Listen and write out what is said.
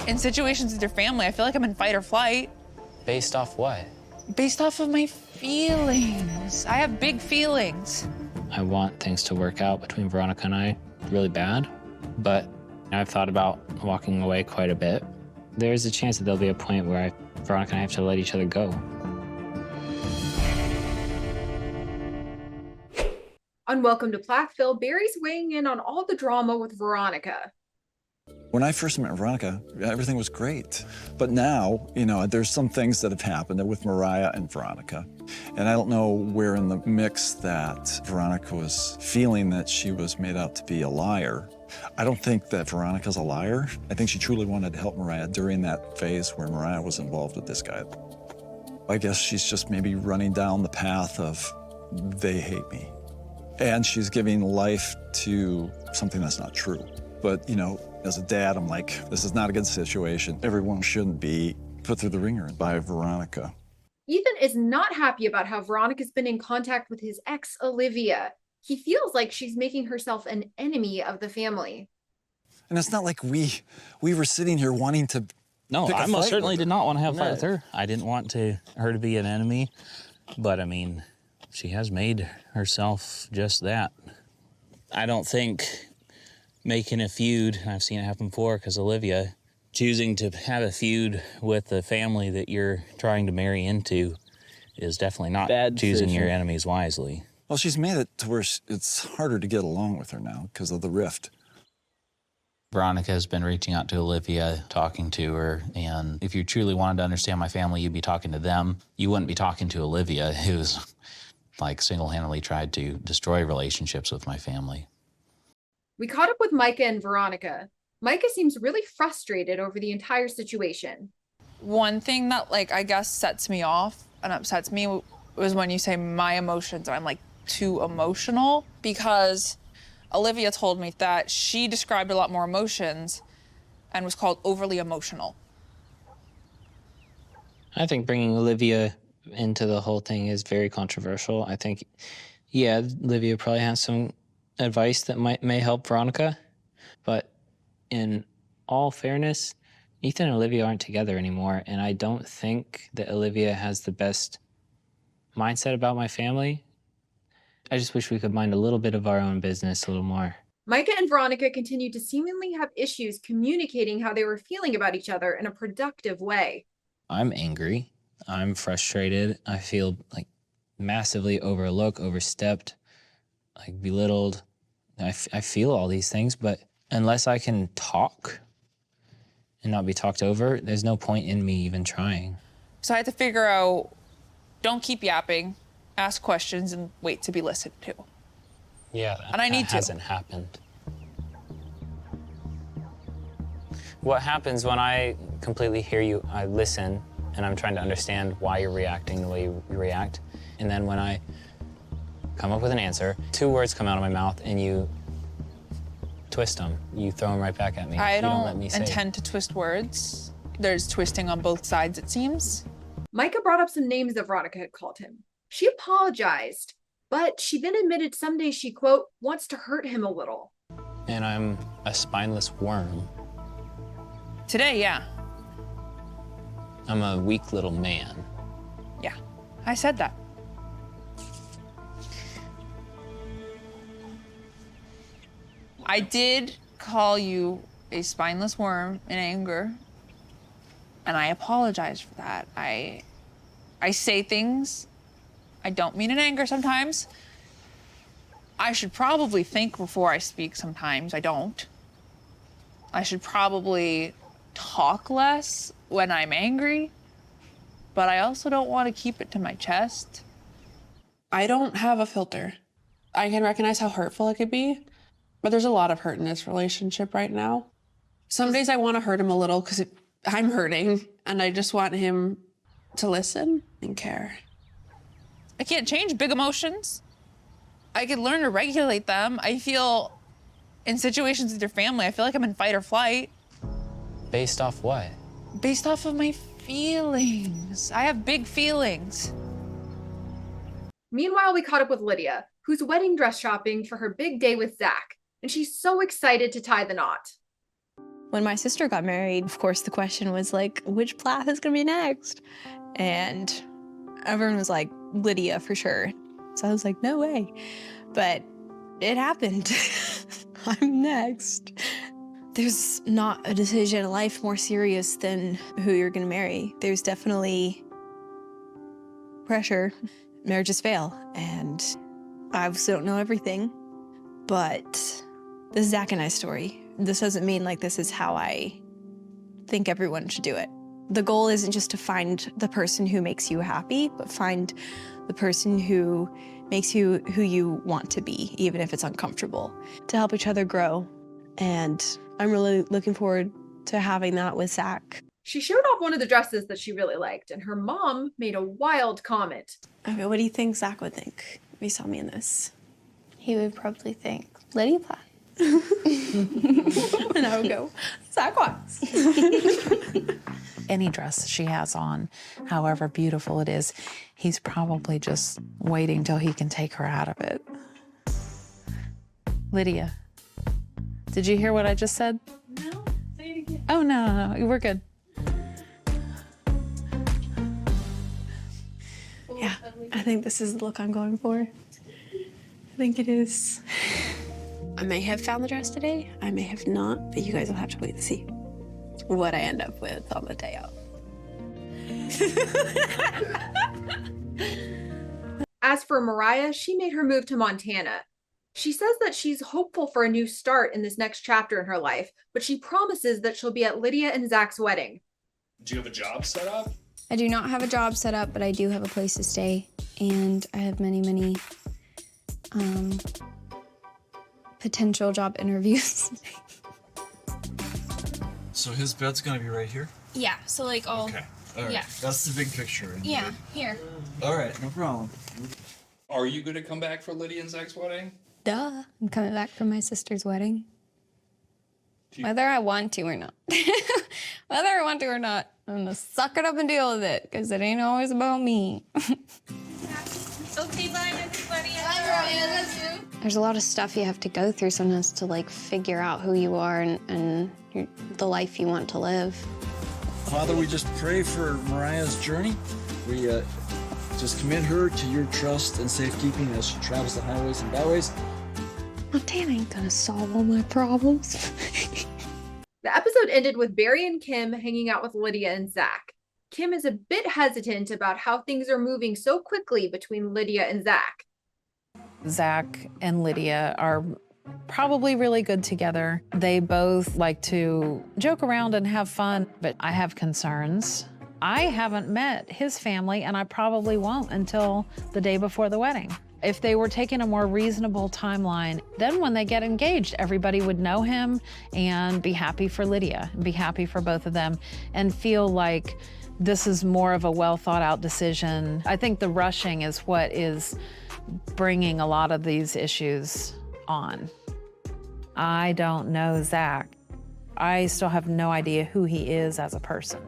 In situations with your family, I feel like I'm in fight or flight. Based off what? Based off of my feelings. I have big feelings. I want things to work out between Veronica and I really bad, but I've thought about walking away quite a bit. There's a chance that there'll be a point where Veronica and I have to let each other go. On Welcome to Plathville, Barry's weighing in on all the drama with Veronica. When I first met Veronica, everything was great. But now, there's some things that have happened with Mariah and Veronica. And I don't know where in the mix that Veronica was feeling that she was made out to be a liar. I don't think that Veronica's a liar. I think she truly wanted to help Mariah during that phase where Mariah was involved with this guy. I guess she's just maybe running down the path of, they hate me. And she's giving life to something that's not true. But, as a dad, I'm like, this is not a good situation. Everyone shouldn't be put through the ringer by Veronica. Ethan is not happy about how Veronica's been in contact with his ex, Olivia. He feels like she's making herself an enemy of the family. And it's not like we were sitting here wanting to No, I most certainly did not want to have a fight with her. I didn't want her to be an enemy. But, I mean, she has made herself just that. I don't think making a feud, and I've seen it happen before, because Olivia, choosing to have a feud with the family that you're trying to marry into is definitely not choosing your enemies wisely. Well, she's made it to where it's harder to get along with her now because of the rift. Veronica has been reaching out to Olivia, talking to her, and if you truly wanted to understand my family, you'd be talking to them. You wouldn't be talking to Olivia, who's like single-handedly tried to destroy relationships with my family. We caught up with Micah and Veronica. Micah seems really frustrated over the entire situation. One thing that, I guess sets me off and upsets me was when you say my emotions, I'm, too emotional, because Olivia told me that she described a lot more emotions and was called overly emotional. I think bringing Olivia into the whole thing is very controversial. I think, yeah, Olivia probably has some advice that may help Veronica, but in all fairness, Ethan and Olivia aren't together anymore, and I don't think that Olivia has the best mindset about my family. I just wish we could mind a little bit of our own business a little more. Micah and Veronica continued to seemingly have issues communicating how they were feeling about each other in a productive way. I'm angry. I'm frustrated. I feel massively overlooked, overstepped, belittled. I feel all these things, but unless I can talk and not be talked over, there's no point in me even trying. So I had to figure out, don't keep yapping, ask questions, and wait to be listened to. Yeah, and I need that hasn't happened. What happens when I completely hear you, I listen, and I'm trying to understand why you're reacting the way you react, and then when I come up with an answer, 2 words come out of my mouth, and you twist them. You throw them right back at me. I You don't let me say. intend to twist words. There's twisting on both sides, it seems. Micah brought up some names that Veronica had called him. She apologized, but she then admitted some days she, quote, wants to hurt him a little. And I'm a spineless worm. Today, yeah. I'm a weak little man. Yeah, I said that. I did call you a spineless worm in anger, and I apologize for that. I say things I don't mean in anger sometimes. I should probably think before I speak sometimes. I don't. I should probably talk less when I'm angry, but I also don't want to keep it to my chest. I don't have a filter. I can recognize how hurtful it could be, but there's a lot of hurt in this relationship right now. Some days I want to hurt him a little because I'm hurting, and I just want him to listen and care. I can't change big emotions. I can learn to regulate them. I feel, in situations with your family, I feel like I'm in fight or flight. Based off what? Based off of my feelings. I have big feelings. Meanwhile, we caught up with Lydia, who's wedding dress shopping for her big day with Zach, and she's so excited to tie the knot. When my sister got married, of course, the question was like, which Plath is gonna be next? And everyone was like, Lydia for sure. So I was like, no way. But it happened. I'm next. There's not a decision in life more serious than who you're gonna marry. There's definitely pressure. Marriages fail, and I obviously don't know everything, but this is Zach and I's story. This doesn't mean like this is how I think everyone should do it. The goal isn't just to find the person who makes you happy, but find the person who makes you who you want to be, even if it's uncomfortable, to help each other grow. And I'm really looking forward to having that with Zach. She showed off one of the dresses that she really liked, and her mom made a wild comment. Okay, what do you think Zach would think if he saw me in this? He would probably think, Lydia Plath. And I would go, Zach Watts. Any dress she has on, however beautiful it is, he's probably just waiting till he can take her out of it. Lydia, did you hear what I just said? No, say it again. Oh, no, we're good. Yeah, I think this is the look I'm going for. I think it is. I may have found the dress today. I may have not, but you guys will have to wait to see what I end up with on the day out. As for Mariah, she made her move to Montana. She says that she's hopeful for a new start in this next chapter in her life, but she promises that she'll be at Lydia and Zach's wedding. Do you have a job set up? I do not have a job set up, but I do have a place to stay. And I have many potential job interviews. So his bed's gonna be right here? Yeah, so like all... Okay, all right. Yeah. That's the big picture. Yeah, here. All right, no problem. Are you going to come back for Lydia and Zach's wedding? Duh. I'm coming back from my sister's wedding. Whether I want to or not. Whether I want to or not, I'm gonna suck it up and deal with it, because it ain't always about me. Okay, bye, everybody. There's a lot of stuff you have to go through sometimes to like figure out who you are and the life you want to live. Father, we just pray for Mariah's journey. We just commit her to your trust and safekeeping as she travels the highways and byways. Montana ain't gonna solve all my problems. The episode ended with Barry and Kim hanging out with Lydia and Zach. Kim is a bit hesitant about how things are moving so quickly between Lydia and Zach. Zach and Lydia are probably really good together. They both like to joke around and have fun, but I have concerns. I haven't met his family, and I probably won't until the day before the wedding. If they were taking a more reasonable timeline, then when they get engaged, everybody would know him and be happy for Lydia, be happy for both of them, and feel like this is more of a well-thought-out decision. I think the rushing is what is bringing a lot of these issues on. I don't know Zach. I still have no idea who he is as a person.